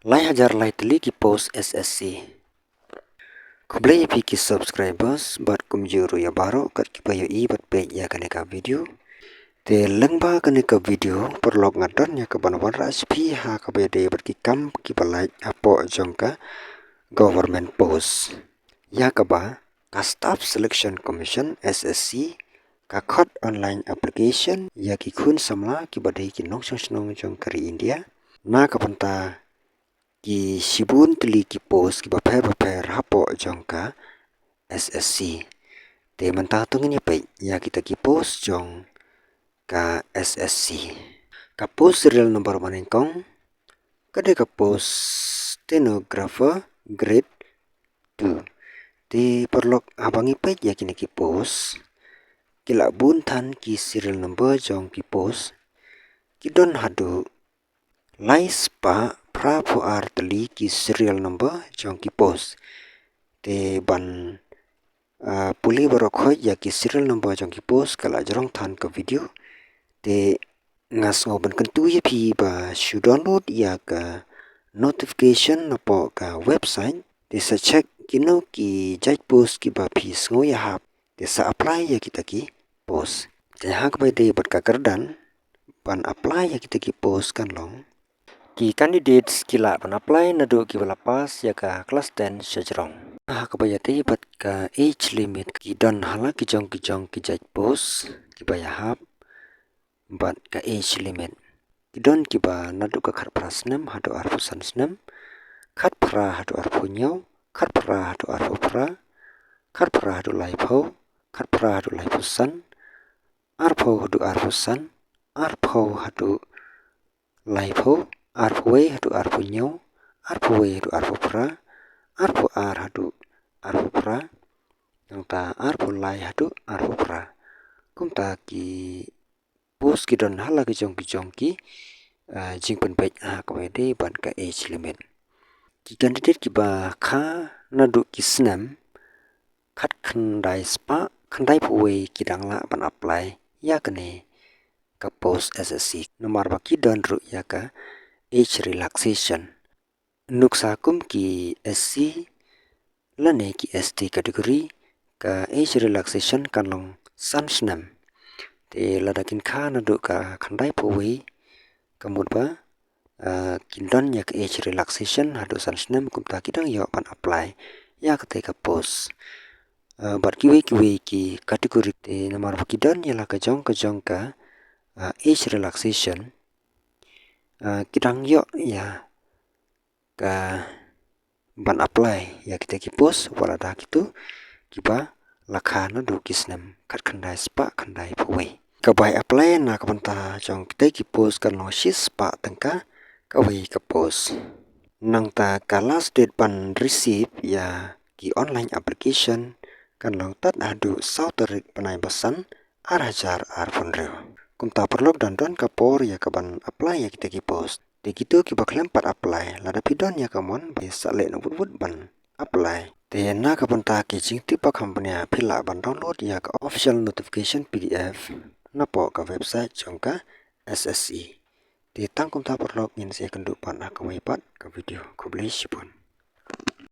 Lai hajar lai teli ki post SSC. Kublai pi ki subscribers bat kumjuru ya baro kat ki payo I bat pe ya kane ka video. Te lengba kane ka video perlok ngadon ya ka banwan ras pi ha ka be de bat ki kam ki balai apo jongka government post. Ya ka ba ka staff selection commission SSC ka khot online application ya ki khun samla ki badai ki nong snong jong kari India na ka panta ki sibun teli ki post ki baper hapo jongka SSC te manta tungin pe ya kita ki post jong ka SSC ka post serial number manengkong kade ka post stenographer grade 2 te perlok abangi pe ya kini ki post kila bun than ki serial number jong ki post ki don hadu lai spa pra puar teli ki serial number jong ki post te ban puli barok hoy ya ki serial number jong ki post kala jarong than ka video te ngaso ban kan tu ye phi ba shu download ya ka notification na po ka website te sa check kino ki jaj post ki ba phi ngo ya hap te sa apply ya kita ki post te hak ba de bat ka kardan ban apply ya kita ki post kan long ki candidates kila ban apply na do ki bala pass ya ka class 10 sejrong hak ba ya te bat ka age limit ki don hala ki jong ki jaj post ki ba ya hap bat ka age limit ki don ki ba na do ka khat prasnam hado arfu sansnam khat pra hado arfu nyaw khat pra hado arfu pra khat pra hado laipho khat pra hado laipo san arpho hado arfu san arpho hado laipho arpho we hado arfu nyaw arpho we hado arfu pra arpho ar hado arfu pra yang ta arpho lai hado arfu pra kum ta ki post ki don hala ki jong ki jing pen page a ka we de ban ka age limit ki candidate ki ba kha na du ki snam khat khandai spa khandai phuwe ki dangla ban apply ya kane ka post SSC nomor ba ki don ru ya ka age relaxation nuksa kum ki SC lane ki ST category ka age relaxation kanlong sansnam te ladakin kha na du ka khandai phuwe kamut ba kindon ya ka age relaxation hado sansnam kum ta kidang yo ban apply ya ka te ka post bat kiwe ki kategori te nomor kidon ya la ka jong ka age relaxation kidang yo ya ka ban apply ya kita ki post wala da kitu kiba lakha na do kisnam khat khandai spa khandai phuwe ka bai apply na ka banta jong kita ki post kan lo shis spa tangka ka we ka post nang ta ka last date ban receive ya ki online application kan lo tat adu sau tarik panai basan hajar funre kum ta perlok dan don ka por ya ka ban apply ya kita ki post te gitu ki baklem pat apply lada pidon ya kamon be sale no but ban apply te na ka banta ki jing ti pa company phila ban download ya ka official notification PDF na po ka website jongka SSC te tang kum ta perlok in se kan du pan ka we pat ka video ko blei sipon